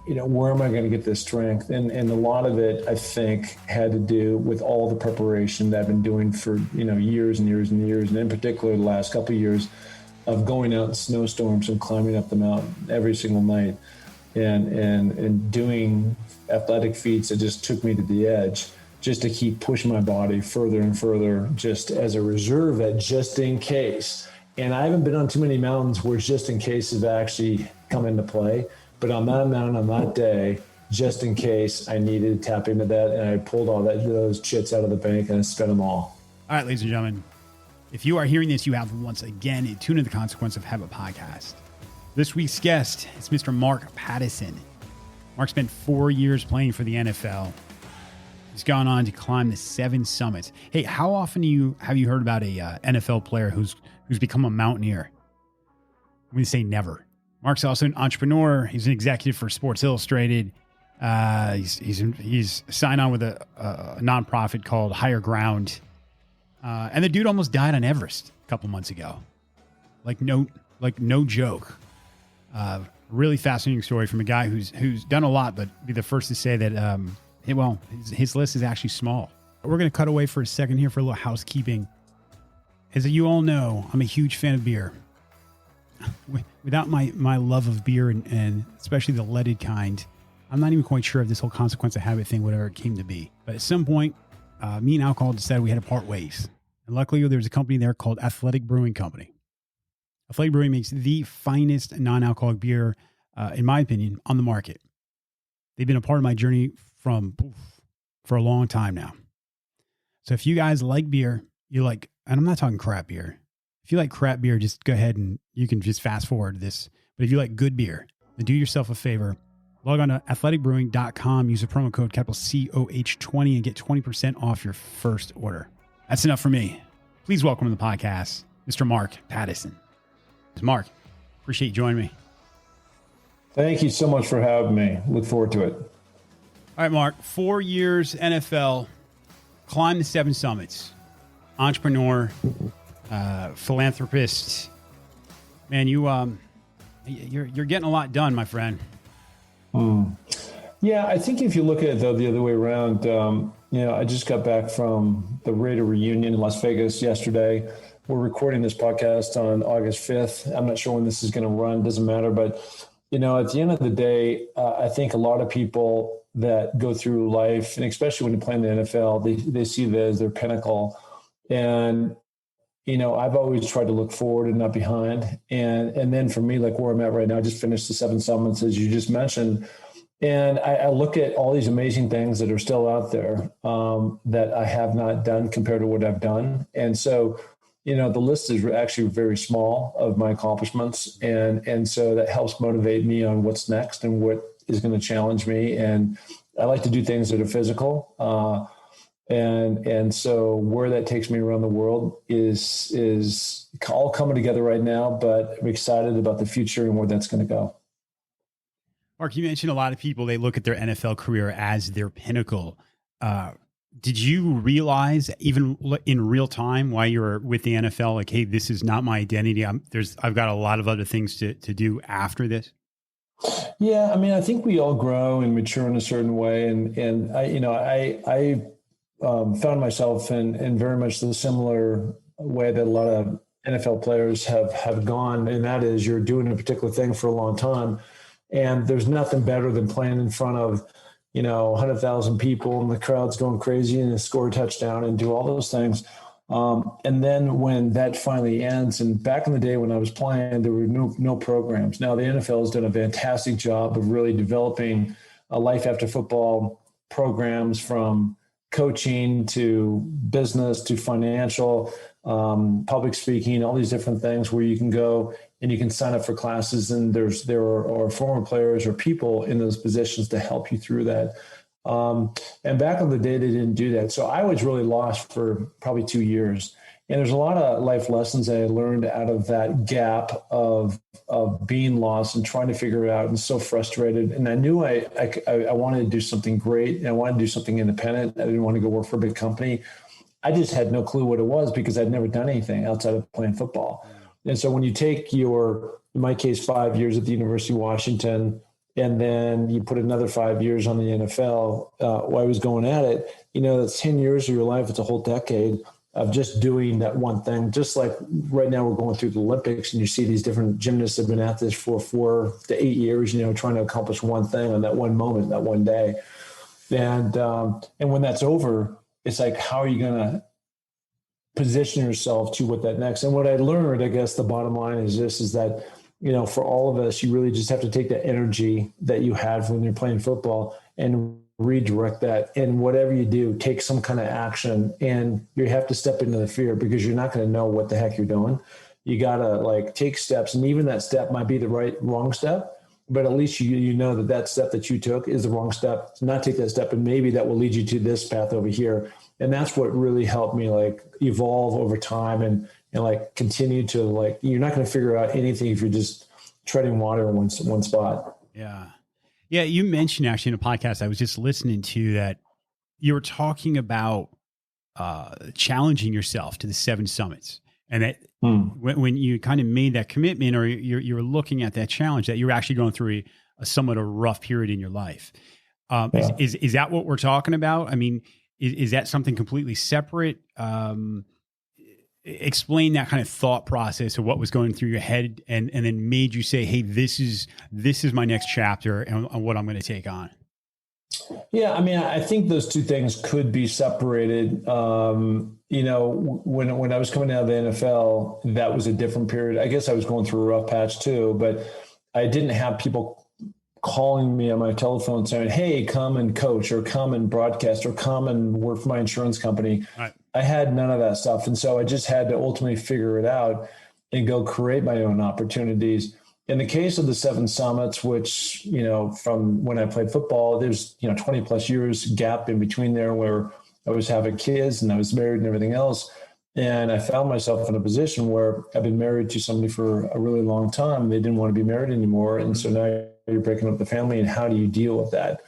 where am I going to get this strength? And a lot of it, I think, had to do with all the preparation that I've been doing for, years and years and years. And in particular, the last couple of years of going out in snowstorms and climbing up the mountain every single night and doing athletic feats that just took me to the edge, just to keep pushing my body further and further, just as a reserve, that just in case. And I haven't been on too many mountains where just in case have actually come into play. But on that mountain, on that day, just in case, I needed to tap into that, and I pulled all those chits out of the bank and I spent them all. All right, ladies and gentlemen, if you are hearing this, you have once again tuned into the Consequence of Habit podcast. This week's guest is Mr. Mark Pattison. Mark spent 4 years playing for the NFL. He's gone on to climb the 7 summits. Hey, how often have you heard about a NFL player who's become a mountaineer? I'm going to say never. Mark's also an entrepreneur. He's an executive for Sports Illustrated. He's signed on with a nonprofit called Higher Ground. And the dude almost died on Everest a couple months ago. Like no joke. Really fascinating story from a guy who's done a lot, but be the first to say that his list is actually small. We're going to cut away for a second here for a little housekeeping. As you all know, I'm a huge fan of beer. Without my love of beer and especially the leaded kind, I'm not even quite sure if this whole Consequence of Habit thing would ever came to be. But at some point, me and alcohol decided we had to part ways. And luckily, there was a company there called Athletic Brewing Company. Athletic Brewing makes the finest non-alcoholic beer, in my opinion, on the market. They've been a part of my journey for a long time now. So if you guys like beer, and I'm not talking crap beer. If you like crap beer, just go ahead and you can just fast forward this. But if you like good beer, then do yourself a favor. Log on to athleticbrewing.com, use the promo code COH20 and get 20% off your first order. That's enough for me. Please welcome to the podcast, Mr. Mark Pattison. Mark, appreciate you joining me. Thank you so much for having me. Look forward to it. All right, Mark, 4 years NFL, climbed the 7 summits, entrepreneur, philanthropist. Man, you're getting a lot done, my friend. Yeah, I think if you look at it though the other way around, I just got back from the Raider reunion in Las Vegas yesterday. We're recording this podcast on August 5th. I'm not sure when this is going to run. Doesn't matter. But, at the end of the day, I think a lot of people that go through life, and especially when you play in the NFL, they see that as their pinnacle. And, I've always tried to look forward and not behind. And then for me, like where I'm at right now, I just finished the 7 summits, as you just mentioned. And I look at all these amazing things that are still out there that I have not done compared to what I've done. And so, the list is actually very small of my accomplishments. And so that helps motivate me on what's next and what is going to challenge me. And I like to do things that are physical. And so where that takes me around the world is all coming together right now, but I'm excited about the future and where that's going to go. Mark, you mentioned a lot of people, they look at their NFL career as their pinnacle. Did you realize even in real time while you were with the NFL, like, hey, this is not my identity. I've got a lot of other things to do after this? Yeah. I think we all grow and mature in a certain way. And I found myself in very much the similar way that a lot of NFL players have gone. And that is you're doing a particular thing for a long time. And there's nothing better than playing in front of 100,000 people and the crowd's going crazy and score a touchdown and do all those things. And then when that finally ends, and back in the day when I was playing, there were no programs. Now the NFL has done a fantastic job of really developing a life after football programs, from coaching to business to financial, public speaking, all these different things where you can go and you can sign up for classes, and there are former players or people in those positions to help you through that. And back in the day, they didn't do that. So I was really lost for probably 2 years. And there's a lot of life lessons that I learned out of that gap of being lost and trying to figure it out and so frustrated. And I knew I wanted to do something great, and I wanted to do something independent. I didn't want to go work for a big company. I just had no clue what it was because I'd never done anything outside of playing football. And so when you take in my case, 5 years at the University of Washington, and then you put another 5 years on the NFL, while I was going at it, that's 10 years of your life. It's a whole decade of just doing that one thing. Just like right now we're going through the Olympics and you see these different gymnasts have been at this for 4 to 8 years, trying to accomplish one thing on that one moment, that one day. And when that's over, it's like, how are you going to position yourself to what that next? And what I learned, I guess the bottom line is this, is that, for all of us, you really just have to take the energy that you have when you're playing football and redirect that. And whatever you do, take some kind of action, and you have to step into the fear, because you're not going to know what the heck you're doing. You got to take steps. And even that step might be the wrong step, but at least you know that step that you took is the wrong step. To not take that step, and maybe that will lead you to this path over here. And that's what really helped me evolve over time and continue to you're not going to figure out anything if you're just treading water in one spot. Yeah. Yeah. You mentioned actually in a podcast I was just listening to that you were talking about challenging yourself to the 7 summits. And that when you kind of made that commitment, or you're looking at that challenge, that you're actually going through a somewhat a rough period in your life. Is that what we're talking about? I mean, is that something completely separate? Explain that kind of thought process of what was going through your head and then made you say, hey, this is my next chapter and what I'm going to take on. Yeah. I mean, I think those two things could be separated. When I was coming out of the NFL, that was a different period. I guess I was going through a rough patch too, but I didn't have people calling me on my telephone saying, hey, come and coach, or come and broadcast, or come and work for my insurance company. Right. I had none of that stuff. And so I just had to ultimately figure it out and go create my own opportunities. In the case of the 7 summits, which, from when I played football, there's, 20 plus years gap in between there where I was having kids and I was married and everything else. And I found myself in a position where I've been married to somebody for a really long time. And they didn't want to be married anymore. And so now you're breaking up the family, and how do you deal with that?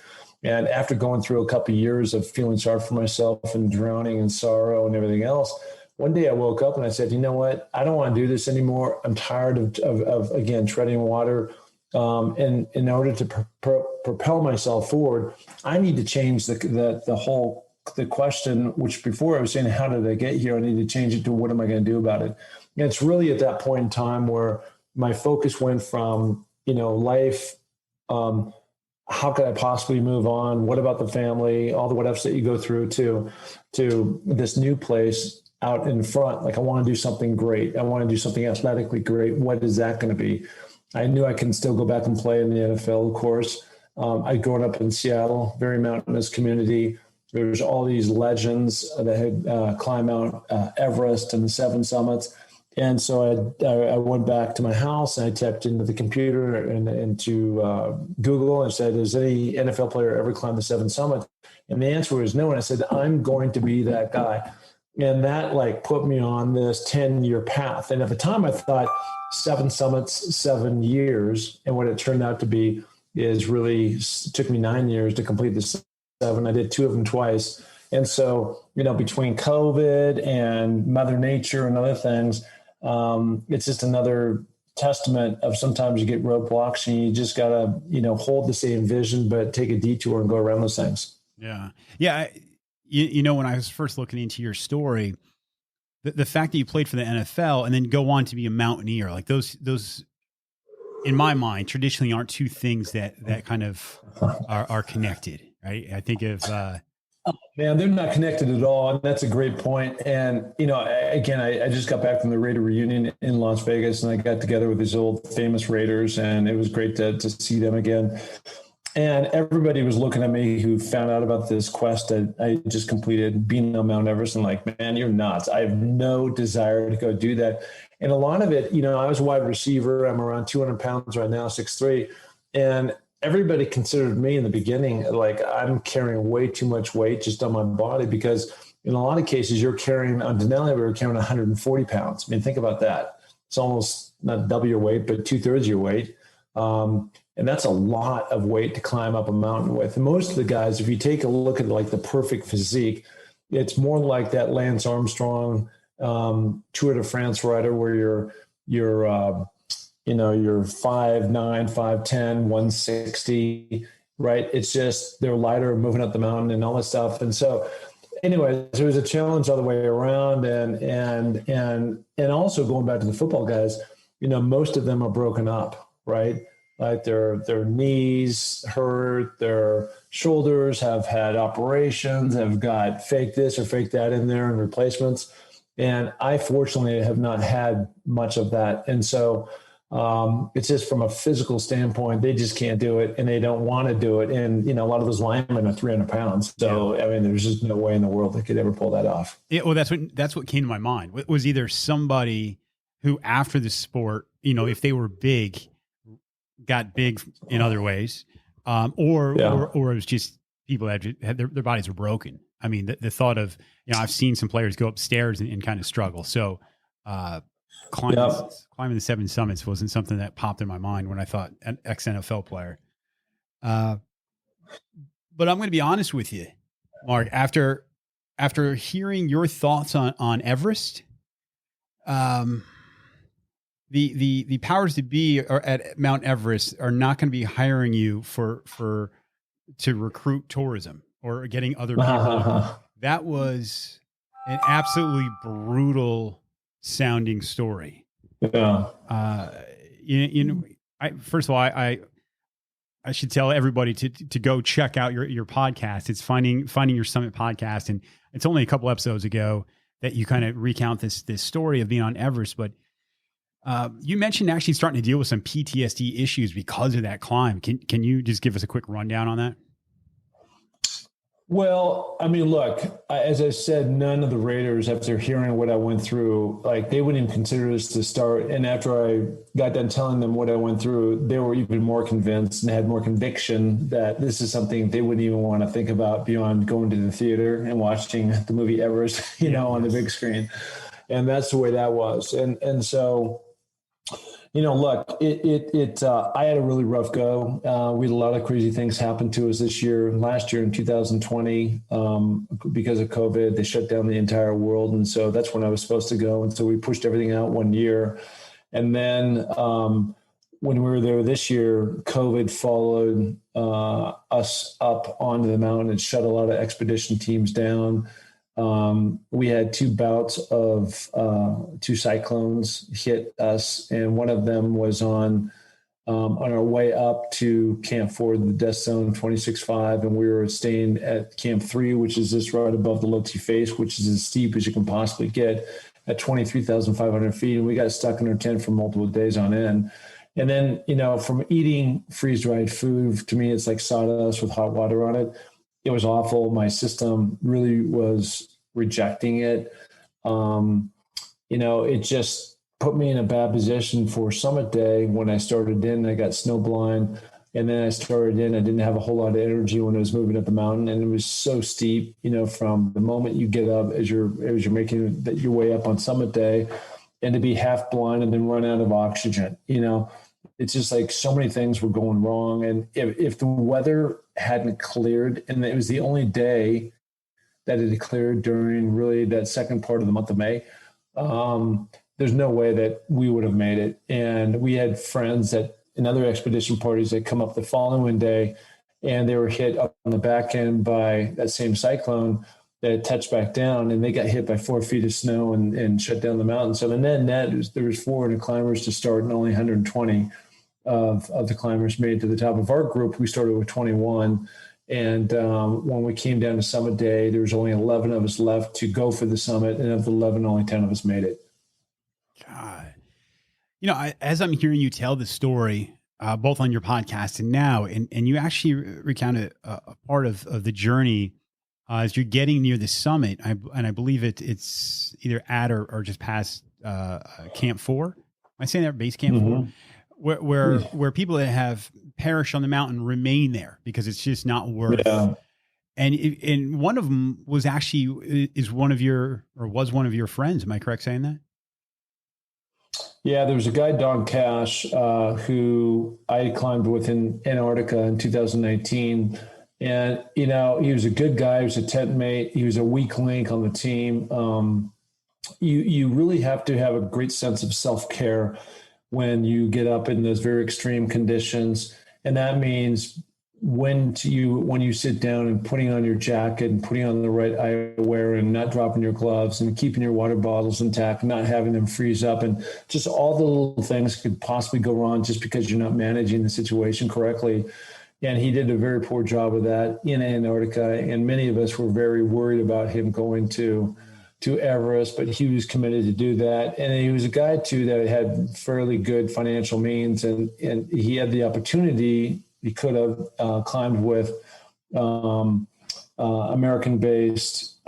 And after going through a couple of years of feeling sorry for myself and drowning in sorrow and everything else, one day I woke up and I said, you know what? I don't want to do this anymore. I'm tired of again, treading water. And in order to propel myself forward, I need to change the question, which before I was saying, how did I get here? I need to change it to, what am I going to do about it? And it's really at that point in time where my focus went from, life, how could I possibly move on? What about the family? All the what ifs that you go through to this new place out in front. I want to do something great. I want to do something athletically great. What is that going to be? I knew I can still go back and play in the NFL, of course. I'd grown up in Seattle, very mountainous community. There's all these legends that had climbed Mount Everest and the 7 summits. And so I went back to my house and I typed into the computer and into Google and said, has any NFL player ever climbed the 7 summits? And the answer was no. And I said, I'm going to be that guy. And that put me on this 10-year path. And at the time I thought 7 summits, 7 years. And what it turned out to be is really took me 9 years to complete the 7. I did 2 of them twice. And so, between COVID and Mother Nature and other things, it's just another testament of sometimes you get roadblocks and you just got to, hold the same vision, but take a detour and go around those things. Yeah. Yeah. When I was first looking into your story, the fact that you played for the NFL and then go on to be a Mountaineer, those in my mind, traditionally aren't two things that kind of are connected. Right. I think of, man, they're not connected at all. And that's a great point. And, I just got back from the Raider reunion in Las Vegas, and I got together with these old famous Raiders, and it was great to see them again. And everybody was looking at me who found out about this quest that I just completed, being on Mount Everest, and man, you're nuts. I have no desire to go do that. And a lot of it, I was a wide receiver. I'm around 200 pounds right now, 6'3". And everybody considered me in the beginning I'm carrying way too much weight just on my body, because in a lot of cases you're carrying on Denali, we were carrying 140 pounds. I mean, think about that. It's almost not double your weight, but 2/3 your weight. And that's a lot of weight to climb up a mountain with. And most of the guys, if you take a look at the perfect physique, it's more like that Lance Armstrong Tour de France rider where you're you're 5'9", 5'10", 160, right? It's just they're lighter moving up the mountain and all this stuff. And so anyways, there was a challenge all the way around, and also going back to the football guys, most of them are broken up, right? Like their knees hurt, their shoulders have had operations, have got fake this or fake that in there and replacements. And I fortunately have not had much of that. And so it's just from a physical standpoint, they just can't do it and they don't want to do it. And, a lot of those linemen are 300 pounds. So, I mean, there's just no way in the world they could ever pull that off. Yeah, well, that's what came to my mind. It was either somebody who after the sport, if they were big, got big in other ways, or it was just people that had their bodies were broken. I mean, the thought of, I've seen some players go upstairs and kind of struggle. So climbing the 7 summits wasn't something that popped in my mind when I thought an ex-NFL player. But I'm going to be honest with you, Mark, after hearing your thoughts on Everest, the powers that be are at Mount Everest are not going to be hiring you to recruit tourism or getting other people. That was an absolutely brutal sounding story. Yeah. First of all, I should tell everybody to go check out your podcast. It's Finding Your Summit podcast. And it's only a couple episodes ago that you kind of recount this story of being on Everest, but you mentioned actually starting to deal with some PTSD issues because of that climb. Can you just give us a quick rundown on that? Well, I mean, look, as I said, none of the Raiders, after hearing what I went through, like they wouldn't even consider this to start. And after I got done telling them what I went through, they were even more convinced and had more conviction that this is something they wouldn't even want to think about beyond going to the theater and watching the movie Everest, on the big screen. And that's the way that was. And so, look, I had a really rough go. We had a lot of crazy things happen to us last year in 2020, because of COVID. They shut down the entire world. And so that's when I was supposed to go. And so we pushed everything out 1 year. And then when we were there this year, COVID followed us up onto the mountain and shut a lot of expedition teams down. We had 2 bouts of 2 cyclones hit us, and one of them was on our way up to Camp 4, the Death Zone 26.5, and we were staying at Camp 3, which is just right above the Loti face, which is as steep as you can possibly get at 23,500 feet, and we got stuck in our tent for multiple days on end. And then, from eating freeze-dried food, to me, it's like sawdust with hot water on it. It was awful. My system really was rejecting it. It just put me in a bad position for summit day. When I started in, I got snowblind, and then I started in, I didn't have a whole lot of energy when I was moving up the mountain, and it was so steep, from the moment you get up as you're making your way up on summit day, and to be half blind and then run out of oxygen. It's just like so many things were going wrong. And if the weather hadn't cleared, and it was the only day that it had cleared during really that second part of the month of May, there's no way that we would have made it. And we had friends in other expedition parties that come up the following day, and they were hit up on the back end by that same cyclone that had touched back down, and they got hit by 4 feet of snow and shut down the mountain. So the net there was 400 climbers to start, and only 120 of the climbers made it to the top. Of our group, we started with 21. And when we came down to summit day, there was only 11 of us left to go for the summit. And of the 11, only 10 of us made it. God, as I'm hearing you tell the story, both on your podcast and now, and you actually recounted a part of the journey as you're getting near the summit. And I believe it's either at or just past Camp 4. Am I saying that? Base Camp 4? Where people that have perished on the mountain remain there because it's just not worth. Yeah. And one of them was actually was one of your friends. Am I correct saying that? Yeah, there was a guy, Don Cash, who I climbed with in Antarctica in 2019. And, he was a good guy. He was a tent mate. He was a weak link on the team. You really have to have a great sense of self-care when you get up in those very extreme conditions. And that means when you sit down and putting on your jacket and putting on the right eyewear and not dropping your gloves and keeping your water bottles intact, not having them freeze up, and just all the little things could possibly go wrong just because you're not managing the situation correctly. And he did a very poor job of that in Antarctica. And many of us were very worried about him going to Everest, but he was committed to do that. And he was a guy too that had fairly good financial means, and he had the opportunity. He could have climbed with American-based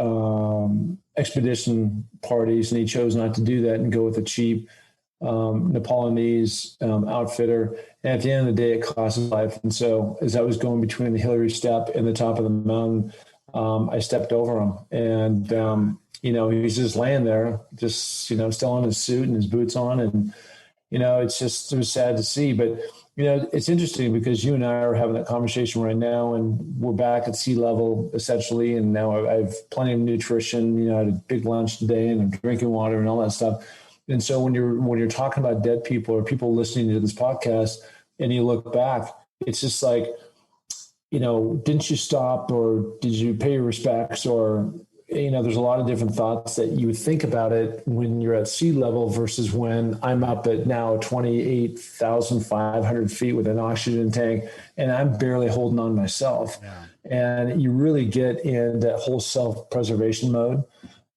expedition parties, and he chose not to do that and go with a cheap Nepalese outfitter. And at the end of the day, it cost his life. And so as I was going between the Hillary Step and the top of the mountain, I stepped over him. And, he was just laying there, just, still in his suit and his boots on. And, it was sad to see. But, it's interesting because you and I are having that conversation right now, and we're back at sea level essentially. And now I have plenty of nutrition. I had a big lunch today and I'm drinking water and all that stuff. And so when you're talking about dead people or people listening to this podcast and you look back, it's just like, didn't you stop, or did you pay your respects, or, there's a lot of different thoughts that you would think about it when you're at sea level versus when I'm up at now 28,500 feet with an oxygen tank and I'm barely holding on myself. Yeah. And you really get in that whole self-preservation mode.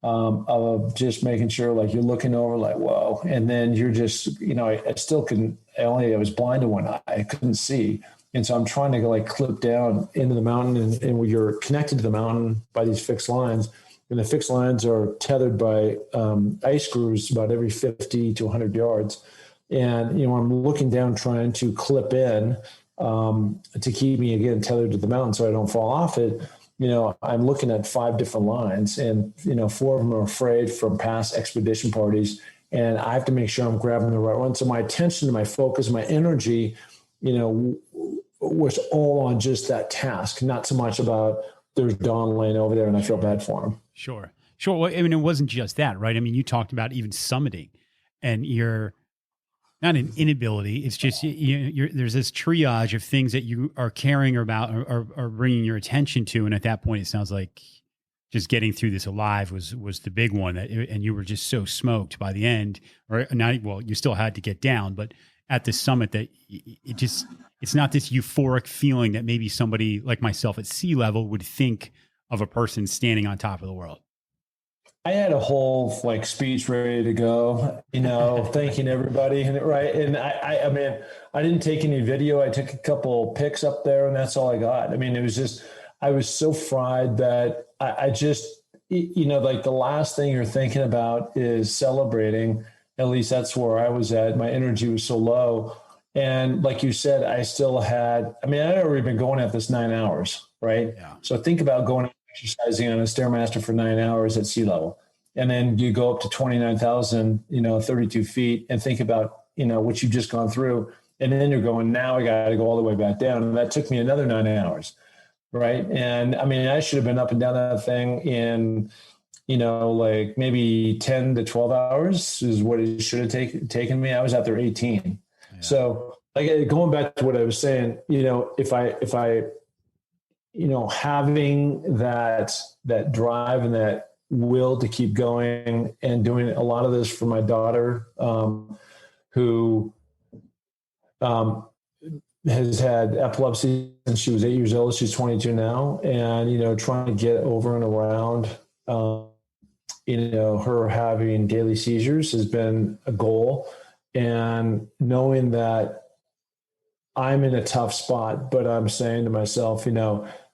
Of just making sure, like, you're looking over, like, whoa, and then you're just, I still couldn't. I was blind to one eye, I couldn't see, and so I'm trying to clip down into the mountain, and you're connected to the mountain by these fixed lines, and the fixed lines are tethered by ice screws about every 50 to 100 yards, and I'm looking down trying to clip in to keep me again tethered to the mountain so I don't fall off it. I'm looking at 5 different lines, and, 4 of them are afraid from past expedition parties. And I have to make sure I'm grabbing the right one. So my attention, my focus, my energy, was all on just that task, not so much about there's Don laying over there and I feel bad for him. Sure. Well, I mean, it wasn't just that, right? I mean, you talked about even summiting, and you're not an inability. It's just there's this triage of things that you are caring about or bringing your attention to, and at that point, it sounds like just getting through this alive was the big one. And you were just so smoked by the end, or not. Well, you still had to get down, but at the summit, that it's not this euphoric feeling that maybe somebody like myself at sea level would think of a person standing on top of the world. I had a whole speech ready to go, thanking everybody, right? And I mean, I didn't take any video. I took a couple pics up there, and that's all I got. I mean, it was just, I was so fried that I just, the last thing you're thinking about is celebrating. At least that's where I was at. My energy was so low. And like you said, I still had, I'd already been going at this 9 hours, right? Yeah. So think about going exercising on a Stairmaster for 9 hours at sea level. And then you go up to 29,000, 32 feet, and think about, what you've just gone through. And then you're going, now I got to go all the way back down. And that took me another 9 hours. Right. And I should have been up and down that thing in, maybe 10 to 12 hours is what it should have taken me. I was out there 18. Yeah. So going back to what I was saying, if I having that drive and that will to keep going and doing a lot of this for my daughter, who has had epilepsy since she was 8 years old. She's 22 now. And, trying to get over and around, her having daily seizures has been a goal. And knowing that I'm in a tough spot, but I'm saying to myself,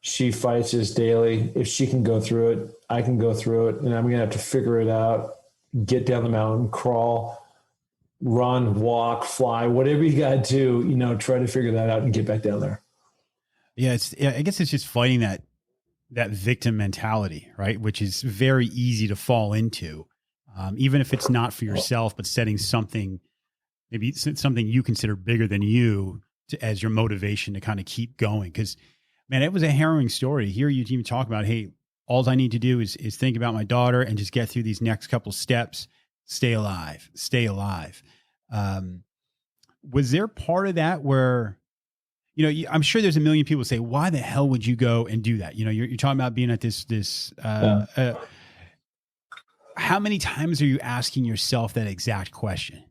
she fights this daily. If she can go through it, I can go through it. And I'm going to have to figure it out, get down the mountain, crawl, run, walk, fly, whatever you got to do, try to figure that out and get back down there. Yeah. I guess it's just fighting that victim mentality, right? Which is very easy to fall into, even if it's not for yourself, but setting something, maybe something you consider bigger than you as your motivation to kind of keep going. Cause man, it was a harrowing story. Here you even talk about, hey, all I need to do is think about my daughter and just get through these next couple steps, stay alive. Was there part of that where, I'm sure there's a million people say, why the hell would you go and do that? You're talking about being at how many times are you asking yourself that exact question?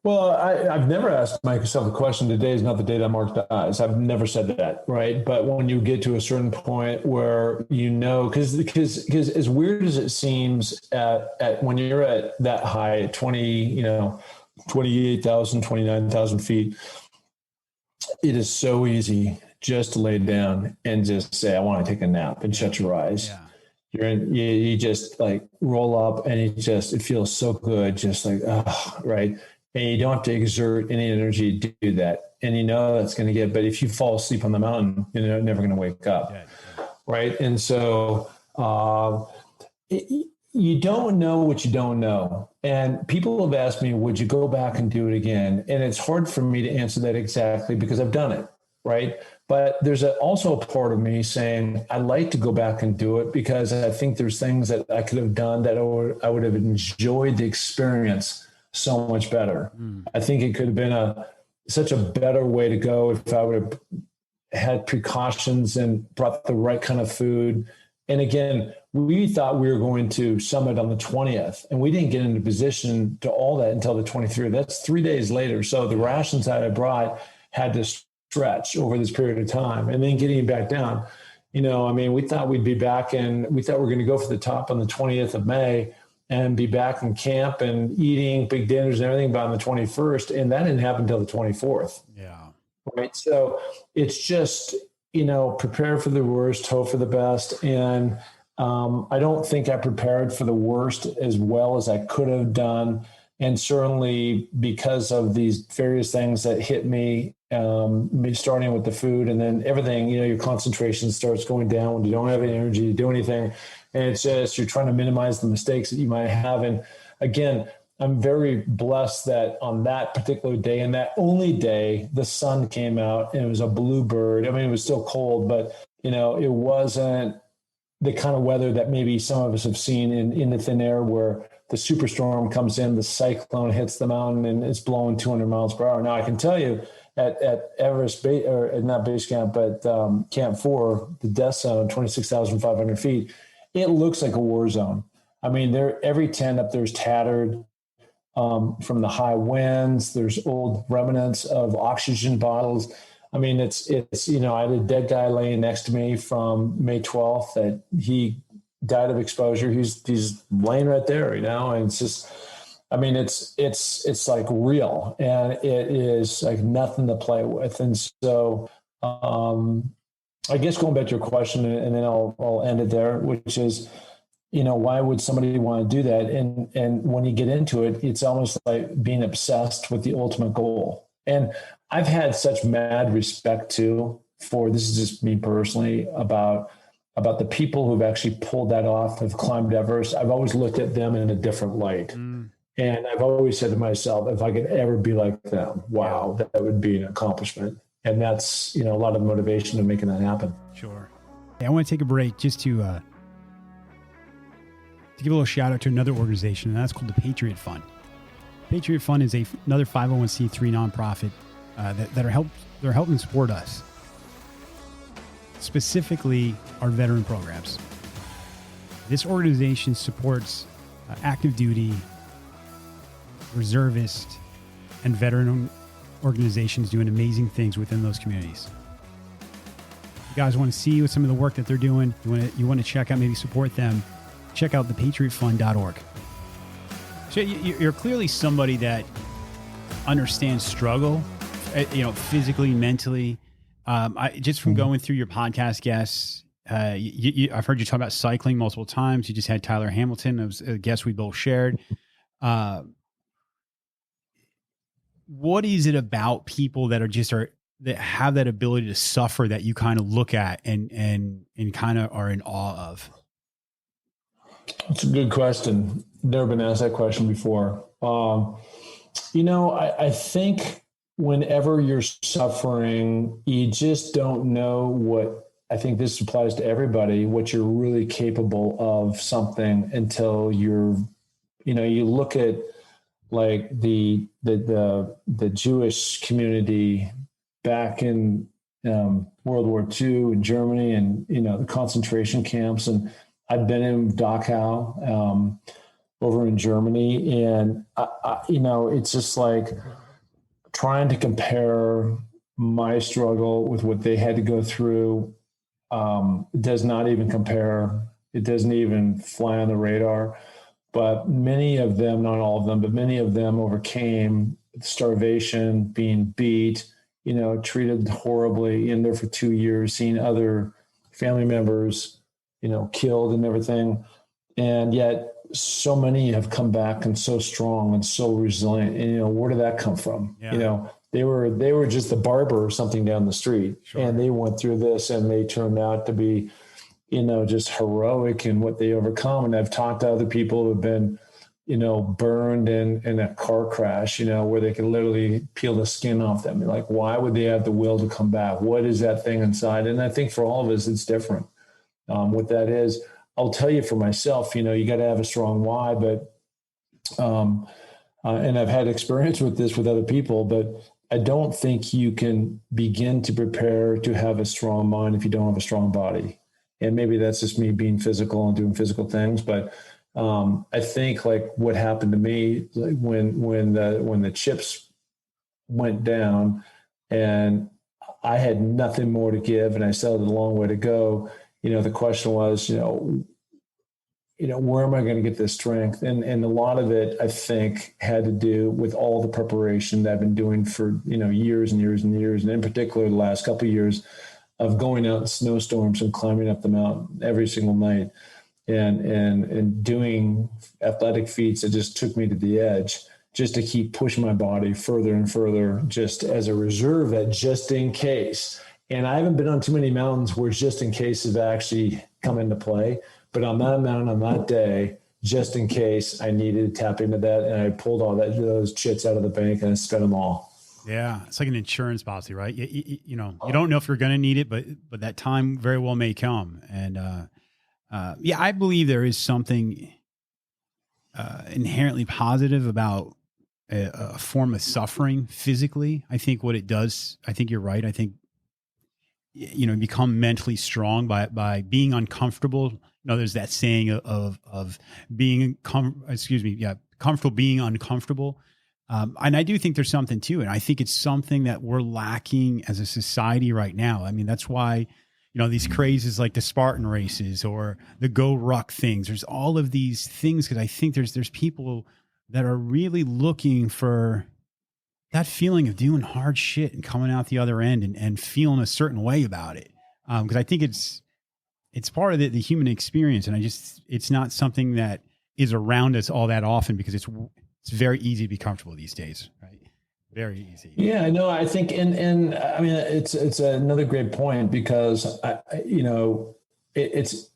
Well, I've never asked myself the question, today is not the day that Mark dies. I've never said that, right? But when you get to a certain point where, because as weird as it seems at when you're at that high, 28,000, 29,000 feet, it is so easy just to lay down and just say, I want to take a nap and shut your eyes. Yeah. You just like roll up and it feels so good. Just like, right. And you don't have to exert any energy to do that. And that's going to but if you fall asleep on the mountain, you're never going to wake up. Yeah. Right. And so you don't know what you don't know. And people have asked me, would you go back and do it again? And it's hard for me to answer that exactly because I've done it. Right. But there's also a part of me saying, I'd like to go back and do it because I think there's things that I could have done that I would have enjoyed the experience so much better. I think it could have been such a better way to go if I would have had precautions and brought the right kind of food. And again, we thought we were going to summit on the 20th, and we didn't get into position to all that until the 23rd. That's 3 days later. So the rations that I brought had to stretch over this period of time, and then getting back down. We thought we'd be back, and we thought we were going to go for the top on the 20th of May and be back in camp and eating big dinners and everything by the 21st. And that didn't happen until the 24th. Yeah. Right. So it's just, prepare for the worst, hope for the best. And I don't think I prepared for the worst as well as I could have done. And certainly because of these various things that hit me, starting with the food and then everything, your concentration starts going down when you don't have any energy to do anything. And it's just, you're trying to minimize the mistakes that you might have. And again, I'm very blessed that on that particular day and that only day, the sun came out and it was a bluebird. It was still cold, but it wasn't the kind of weather that maybe some of us have seen in the thin air where the superstorm comes in, the cyclone hits the mountain and it's blowing 200 miles per hour. Now I can tell you at Everest, or not base camp, but Camp 4, the death zone, 26,500 feet, it looks like a war zone. Every tent up there is tattered from the high winds. There's old remnants of oxygen bottles. It's I had a dead guy laying next to me from May 12th that he died of exposure. He's laying right there, and it's just, it's like real, and it is like nothing to play with. And so, I guess going back to your question, and then I'll end it there, which is, why would somebody want to do that? And when you get into it, it's almost like being obsessed with the ultimate goal. And I've had such mad respect too for, this is just me personally, about the people who've actually pulled that off, have climbed Everest. I've always looked at them in a different light. And I've always said to myself, if I could ever be like them, wow, that would be an accomplishment. And that's, a lot of motivation to making that happen. Sure. Hey, I want to take a break just to give a little shout out to another organization, and that's called the Patriot Fund. Patriot Fund is another 501c3 nonprofit they're helping support us, specifically our veteran programs. This organization supports active duty, reservist, and veteran organizations doing amazing things within those communities. If you guys want to see some of the work that they're doing, you want to check out, maybe support them, check out thepatriotfund.org. So you're clearly somebody that understands struggle, physically, mentally. Just from going through your podcast guests, I've heard you talk about cycling multiple times. You just had Tyler Hamilton, it was a guest we both shared. What is it about people that that have that ability to suffer that you kind of look at and kind of are in awe of? That's a good question. Never been asked that question before. I think whenever you're suffering, you just don't know what, I think this applies to everybody, what you're really capable of something until you look at like the Jewish community back in World War II in Germany, and the concentration camps. And I've been in Dachau over in Germany, and it's just like trying to compare my struggle with what they had to go through. Does not even compare. It doesn't even fly on the radar. But many of them, not all of them, but many of them overcame starvation, being beat, treated horribly, in there for 2 years, seeing other family members, killed and everything. And yet so many have come back and so strong and so resilient. And, where did that come from? Yeah. They were just the barber or something down the street. Sure. And they went through this, and they turned out to be, just heroic in what they overcome. And I've talked to other people who have been, burned in a car crash, where they can literally peel the skin off them. Like, why would they have the will to come back? What is that thing inside? And I think for all of us, it's different. What that is, I'll tell you for myself, you got to have a strong why, but, and I've had experience with this with other people, but I don't think you can begin to prepare to have a strong mind if you don't have a strong body. And maybe that's just me being physical and doing physical things. But I think like what happened to me, like when the chips went down and I had nothing more to give and I still had a long way to go, the question was, where am I going to get this strength? And a lot of it, I think, had to do with all the preparation that I've been doing for, years and years and years. And in particular, the last couple of years of going out in snowstorms and climbing up the mountain every single night and doing athletic feats that just took me to the edge, just to keep pushing my body further and further, just as a reserve, that just in case. And I haven't been on too many mountains where just in case have actually come into play. But on that mountain, on that day, just in case I needed to tap into that, and I pulled all those chits out of the bank and I spent them all. Yeah, it's like an insurance policy, right? You don't know if you're going to need it, but that time very well may come. And I believe there is something inherently positive about a form of suffering physically. I think what it does, I think you're right. I think become mentally strong by being uncomfortable. There's that saying of being comfortable being uncomfortable. And I do think there's something to it. I think it's something that we're lacking as a society right now. I mean, that's why, these crazes like the Spartan races or the Go Ruck things, there's all of these things, because I think there's people that are really looking for that feeling of doing hard shit and coming out the other end and feeling a certain way about it. Because I think it's part of the human experience. And it's not something that is around us all that often, because it's very easy to be comfortable these days, right? Very easy. Yeah, I know. I think, and I mean, it's another great point, because it's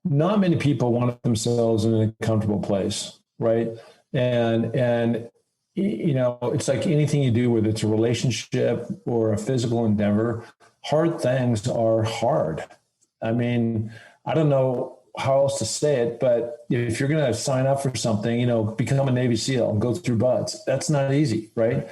not many people want themselves in a comfortable place, right? And it's like anything you do, whether it's a relationship or a physical endeavor, hard things are hard. I mean, I don't know how else to say it, but if you're going to sign up for something, become a Navy SEAL and go through butts, that's not easy, right?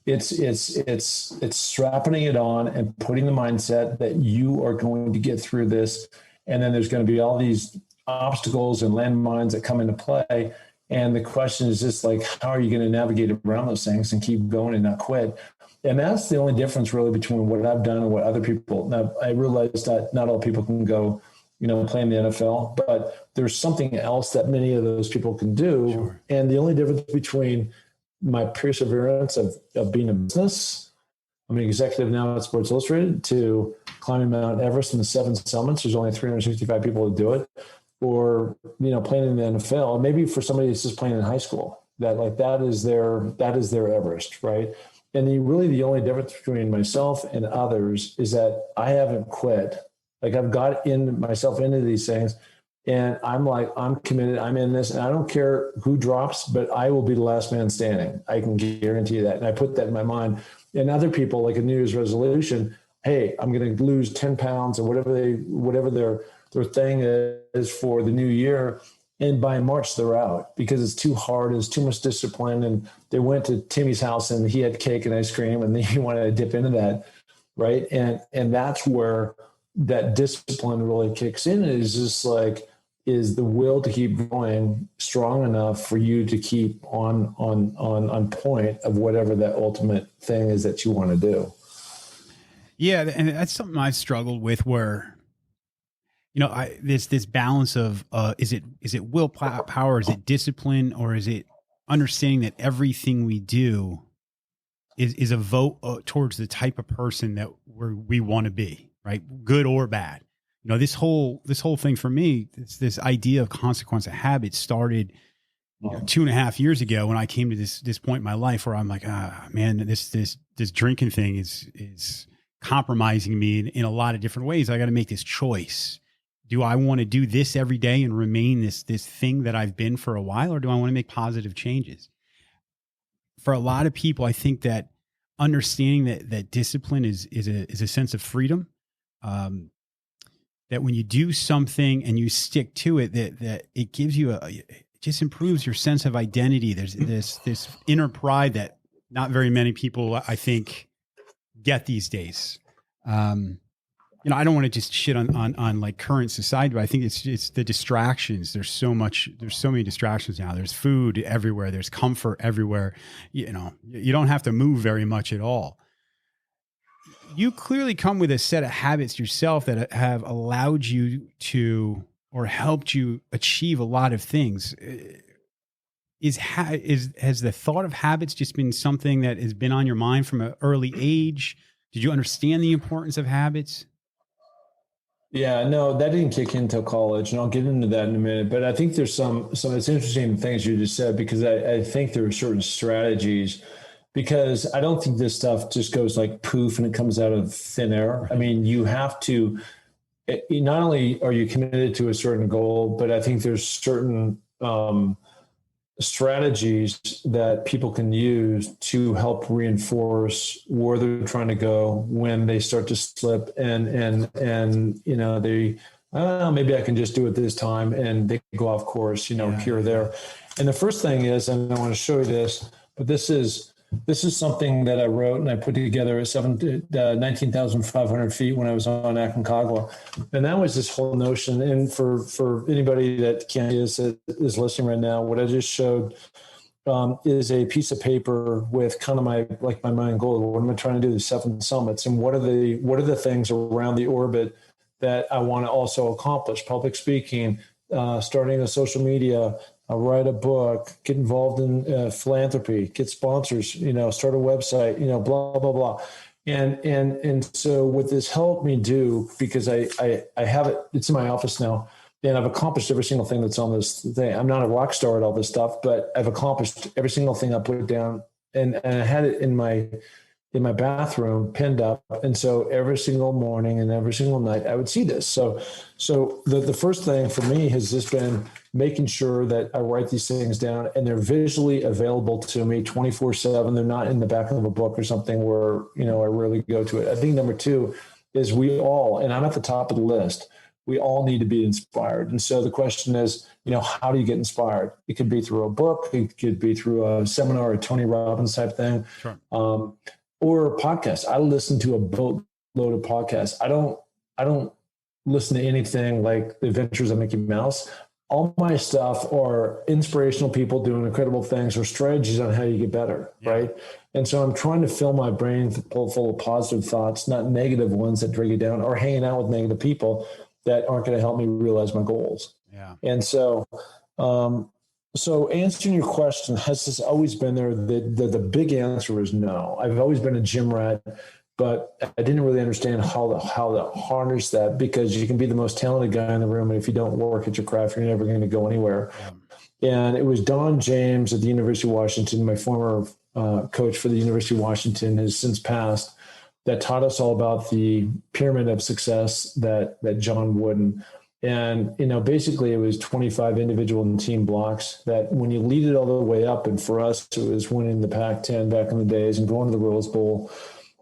It's strapping it on and putting the mindset that you are going to get through this. And then there's going to be all these obstacles and landmines that come into play. And the question is just like, how are you going to navigate around those things and keep going and not quit? And that's the only difference really between what I've done and what other people. Now, I realize that not all people can go, play in the NFL, but there's something else that many of those people can do. Sure. And the only difference between my perseverance of being a business, I'm an executive now at Sports Illustrated, to climbing Mount Everest and the 7 summits, there's only 365 people to do it, or, playing in the NFL. And maybe for somebody that's just playing in high school, that is their Everest, right? And the only difference between myself and others is that I haven't quit. Like, I've got myself into these things, and I'm committed. I'm in this, and I don't care who drops, but I will be the last man standing. I can guarantee that. And I put that in my mind. And other people, like a New Year's resolution, hey, I'm going to lose 10 pounds or whatever their thing is for the new year. And by March, they're out because it's too hard. It's too much discipline. And they went to Timmy's house and he had cake and ice cream and he wanted to dip into that. Right. And that's where that discipline really kicks in. Is just like, is the will to keep going strong enough for you to keep on point of whatever that ultimate thing is that you want to do. Yeah. And that's something I've struggled with where, this balance of, is it willpower? Is it discipline? Or is it understanding that everything we do is a vote towards the type of person that we want to be, right? Good or bad. This whole thing for me, this idea of consequence of habit started 2.5 years ago when I came to this point in my life where I'm like, man, this drinking thing is compromising me in a lot of different ways. I got to make this choice. Do I want to do this every day and remain this thing that I've been for a while, or do I want to make positive changes? For a lot of people, I think that understanding that discipline is a sense of freedom. That when you do something and you stick to it, that it gives you it just improves your sense of identity. There's this inner pride that not very many people, I think, get these days. I don't want to just shit on like current society, but I think it's the distractions. There's so many distractions now. There's food everywhere. There's comfort everywhere. You don't have to move very much at all. You clearly come with a set of habits yourself that have allowed you to, or helped you achieve a lot of things. Has the thought of habits just been something that has been on your mind from an early age? Did you understand the importance of habits? Yeah, no, that didn't kick in until college, and I'll get into that in a minute. But I think there's some it's interesting things you just said, because I think there are certain strategies, because I don't think this stuff just goes like poof and it comes out of thin air. I mean, you have to, not only are you committed to a certain goal, but I think there's certain strategies that people can use to help reinforce where they're trying to go when they start to slip and they, maybe I can just do it this time, and they go off course, here or there. And the first thing is, and I want to show you this, but this is something that I wrote and I put together at 19,500 feet when I was on Aconcagua. And that was this whole notion. And for anybody that is listening right now, what I just showed is a piece of paper with kind of my mind goal. What am I trying to do? The 7 summits. And what are the things around the orbit that I want to also accomplish? Public speaking, starting a social media, write a book, get involved in philanthropy, get sponsors, start a website, blah, blah, blah. And so what this helped me do, because I have it, it's in my office now, and I've accomplished every single thing that's on this thing. I'm not a rock star at all this stuff, but I've accomplished every single thing I put down, and I had it in my bathroom pinned up. And so every single morning and every single night I would see this. So the first thing for me has just been making sure that I write these things down and they're visually available to me 24/7. They're not in the back of a book or something where, I rarely go to it. I think number 2 is we all, and I'm at the top of the list, we all need to be inspired. And so the question is, how do you get inspired? It could be through a book. It could be through a seminar, a Tony Robbins type thing. Sure. Or a podcast. I listen to a boatload of podcasts. I don't listen to anything like The Adventures of Mickey Mouse. All my stuff are inspirational people doing incredible things or strategies on how you get better, right? And so I'm trying to fill my brain full of positive thoughts, not negative ones that drag you down, or hanging out with negative people that aren't going to help me realize my goals. Yeah. And so, so answering your question, has this always been there? The big answer is no. I've always been a gym rat, but I didn't really understand how to harness that, because you can be the most talented guy in the room, and if you don't work at your craft, you're never going to go anywhere. And it was Don James at the University of Washington, my former coach for the University of Washington, has since passed, that taught us all about the pyramid of success that John Wooden. And, basically it was 25 individual and team blocks that when you lead it all the way up, and for us, it was winning the Pac-10 back in the days and going to the Rose Bowl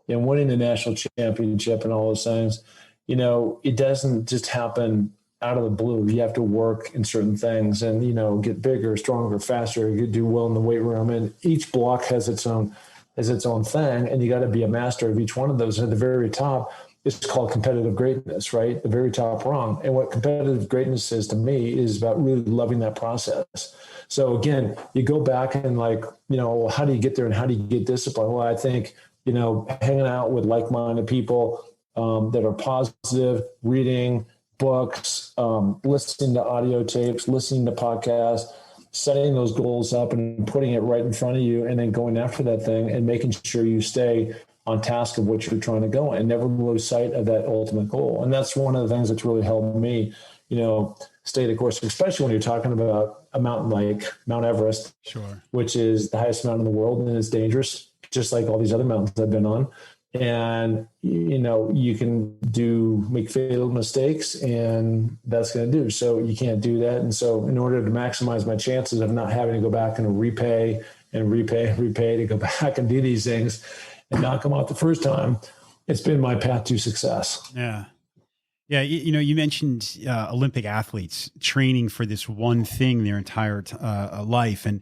and winning the national championship and all those things, it doesn't just happen out of the blue. You have to work in certain things and, get bigger, stronger, faster, you do well in the weight room. And each block has its own thing. And you got to be a master of each one of those. And at the very top, it's called competitive greatness, right? The very top rung. And what competitive greatness is to me is about really loving that process. So again, you go back and how do you get there and how do you get disciplined? Well, I think, hanging out with like-minded people that are positive, reading books, listening to audio tapes, listening to podcasts, setting those goals up and putting it right in front of you and then going after that thing and making sure you stay on task of what you're trying to go and never lose sight of that ultimate goal. And that's one of the things that's really helped me, stay the course, especially when you're talking about a mountain like Mount Everest, sure, which is the highest mountain in the world and it's dangerous, just like all these other mountains I've been on. And, you can make fatal mistakes and that's going to do. So you can't do that. And so in order to maximize my chances of not having to go back and repay to go back and do these things and knock them out the first time, it's been my path to success. Yeah. Yeah. You mentioned Olympic athletes training for this one thing their entire life. And,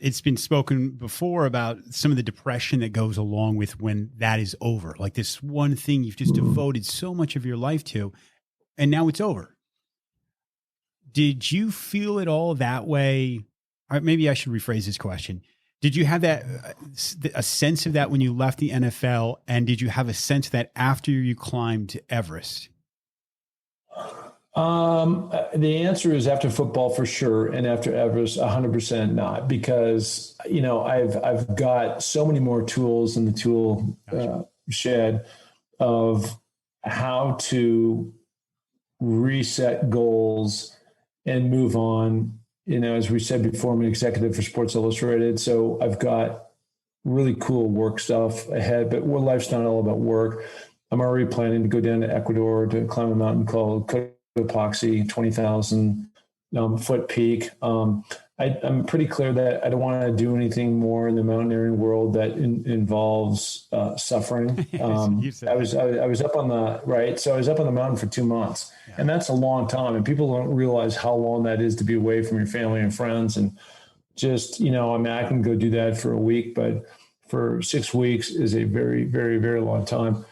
it's been spoken before about some of the depression that goes along with when that is over, like this one thing you've just devoted so much of your life to, and now it's over. Did you feel it all that way? Or maybe I should rephrase this question. Did you have that a sense of that when you left the NFL, and did you have a sense of that after you climbed Everest? The answer is after football for sure, and after Everest, 100% not, because I've got so many more tools in the tool shed of how to reset goals and move on. As we said before, I'm an executive for Sports Illustrated, so I've got really cool work stuff ahead. But life's not all about work. I'm already planning to go down to Ecuador to climb a mountain called Epoxy, 20,000 foot peak. I'm pretty clear that I don't want to do anything more in the mountaineering world that involves suffering. I was up on the mountain for 2 months, and that's a long time. And people don't realize how long that is to be away from your family and friends. And just I can go do that for a week, but for 6 weeks is a very, very, very long time.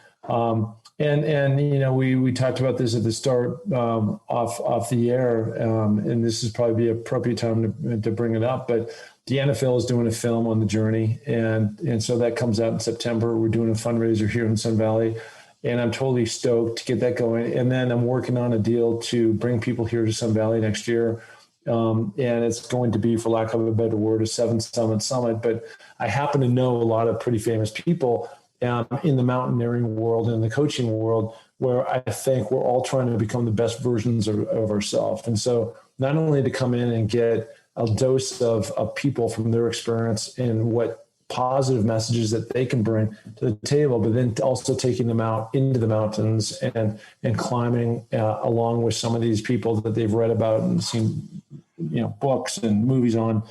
And we talked about this at the start off the air, and this is probably the appropriate time to bring it up. But the NFL is doing a film on the journey, and so that comes out in September. We're doing a fundraiser here in Sun Valley, and I'm totally stoked to get that going. And then I'm working on a deal to bring people here to Sun Valley next year, and it's going to be, for lack of a better word, a 7-summit summit. But I happen to know a lot of pretty famous people in the mountaineering world and the coaching world, where I think we're all trying to become the best versions of ourselves. And so not only to come in and get a dose of people from their experience and what positive messages that they can bring to the table, but then also taking them out into the mountains and climbing along with some of these people that they've read about and seen, books and movies on,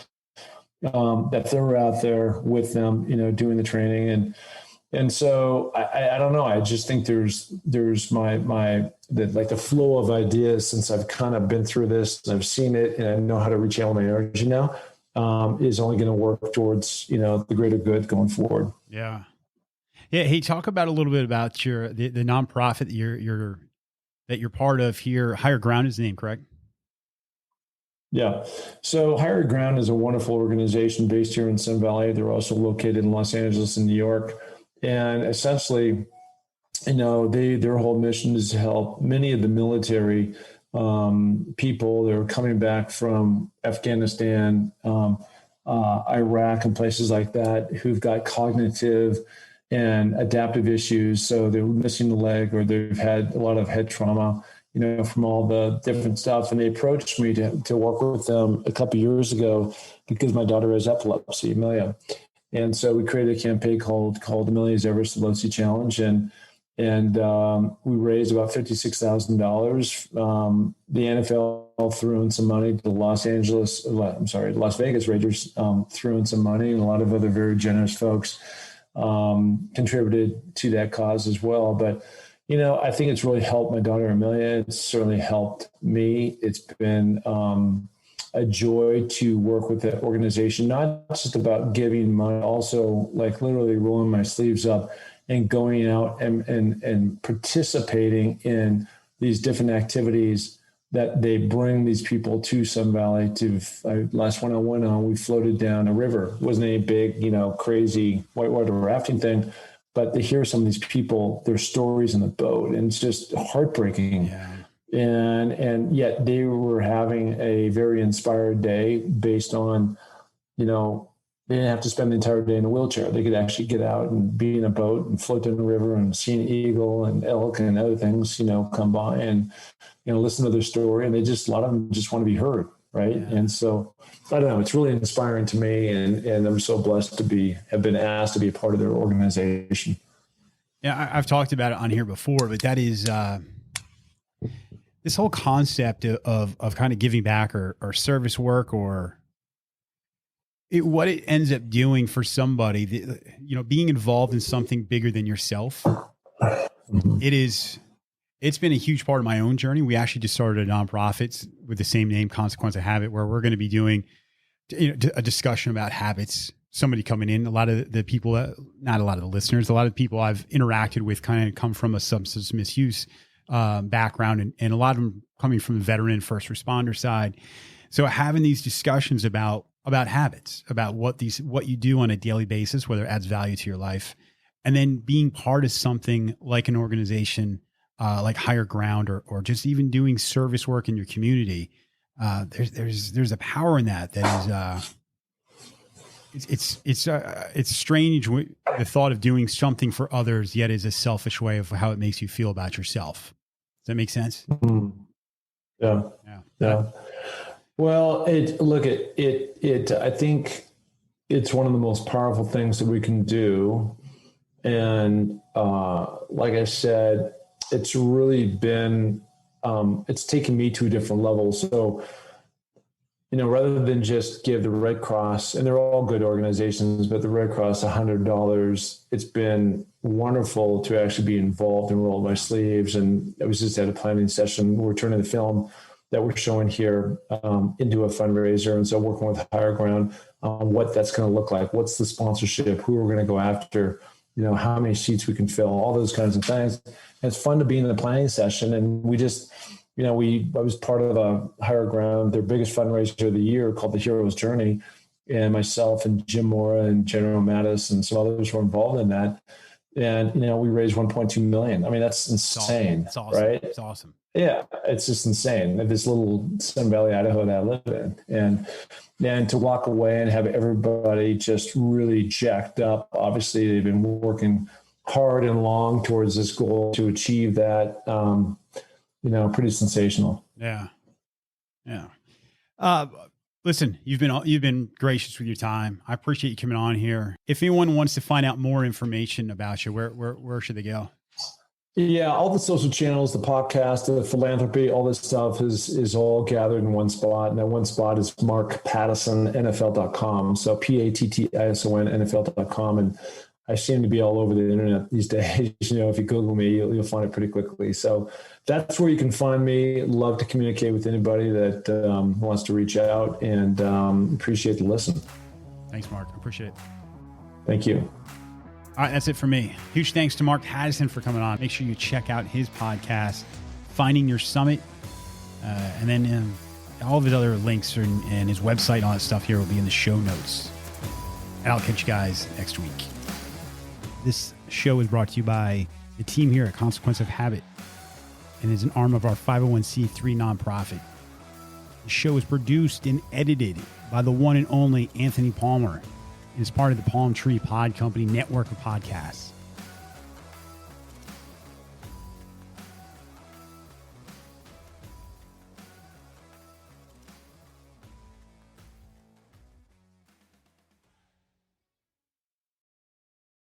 that they're out there with them, doing the training. And so I don't know. I just think there's the flow of ideas, since I've kind of been through this and I've seen it and I know how to rechannel my energy now, is only going to work towards, the greater good going forward. Yeah. Yeah. Hey, talk about a little bit about the nonprofit that you're part of here. Higher Ground is the name, correct? Yeah. So Higher Ground is a wonderful organization based here in Sun Valley. They're also located in Los Angeles and New York. And essentially, their whole mission is to help many of the military people that are coming back from Afghanistan, Iraq, and places like that, who've got cognitive and adaptive issues. So they're missing a leg, or they've had a lot of head trauma, from all the different stuff. And they approached me to work with them a couple of years ago because my daughter has epilepsy, Emilia. And so we created a campaign called Emilia's Everest Epilepsy Challenge, and we raised about $56,000. The NFL threw in some money. The Las Vegas Raiders threw in some money, and a lot of other very generous folks contributed to that cause as well. But I think it's really helped my daughter Emilia. It's certainly helped me. It's been a joy to work with the organization, not just about giving money, also like literally rolling my sleeves up and going out and participating in these different activities that they bring these people to Sun Valley to. Last one I went on, we floated down a river. It wasn't any big, crazy whitewater rafting thing, but to hear some of these people, their stories in the boat, and it's just heartbreaking. Yeah. And yet they were having a very inspired day based on, they didn't have to spend the entire day in a wheelchair. They could actually get out and be in a boat and float down the river and see an eagle and elk and other things, come by and, listen to their story. And a lot of them just want to be heard. Right. Yeah. And so I don't know, it's really inspiring to me. And I'm so blessed to have been asked to be a part of their organization. Yeah. I've talked about it on here before, but that is, this whole concept of kind of giving back or service work or what it ends up doing for somebody, being involved in something bigger than yourself. Mm-hmm. It's been a huge part of my own journey. We actually just started a nonprofit with the same name, Consequence of Habit, where we're going to be doing a discussion about habits. Somebody coming in, a lot of the people, not a lot of the listeners, a lot of people I've interacted with kind of come from a substance misuse background, and a lot of them coming from the veteran first responder side. So having these discussions about habits, about what you do on a daily basis, whether it adds value to your life, and then being part of something like an organization like Higher Ground, or just even doing service work in your community. There's a power in that is it's strange, the thought of doing something for others, yet is a selfish way of how it makes you feel about yourself. Does that make sense? Mm-hmm. Yeah. Well, I think it's one of the most powerful things that we can do. And like I said, it's really been, it's taken me to a different level. So, rather than just give the Red Cross, and they're all good organizations, but the Red Cross $100, it's been wonderful to actually be involved and roll my sleeves. And I was just at a planning session. We're turning the film that we're showing here into a fundraiser. And so working with Higher Ground on what that's going to look like. What's the sponsorship? Who we're going to go after? How many seats we can fill, all those kinds of things. And it's fun to be in the planning session. And we just, I was part of a Higher Ground, their biggest fundraiser of the year, called the Hero's Journey. And myself and Jim Mora and General Mattis and some others were involved in that. And, we raised 1.2 million. I mean, that's insane. It's awesome. Right? It's awesome. Yeah, it's just insane. This little Sun Valley, Idaho that I live in. And to walk away and have everybody just really jacked up. Obviously, they've been working hard and long towards this goal to achieve that. Pretty sensational. Yeah. Listen, you've been gracious with your time. I appreciate you coming on here. If anyone wants to find out more information about you, where should they go? Yeah, all the social channels, the podcast, the philanthropy, all this stuff is all gathered in one spot. And that one spot is Mark Pattison, NFL.com. So Pattison, NFL.com. And I seem to be all over the internet these days. If you Google me, you'll find it pretty quickly. So that's where you can find me. Love to communicate with anybody that wants to reach out, and appreciate the listen. Thanks, Mark. I appreciate it. Thank you. All right, that's it for me. Huge thanks to Mark Pattison for coming on. Make sure you check out his podcast, Finding Your Summit. And then all of his other links and his website and all that stuff here will be in the show notes. And I'll catch you guys next week. This show is brought to you by the team here at Consequence of Habit and is an arm of our 501c3 nonprofit. The show is produced and edited by the one and only Anthony Palmer. It is part of the Palm Tree Pod Company network of podcasts.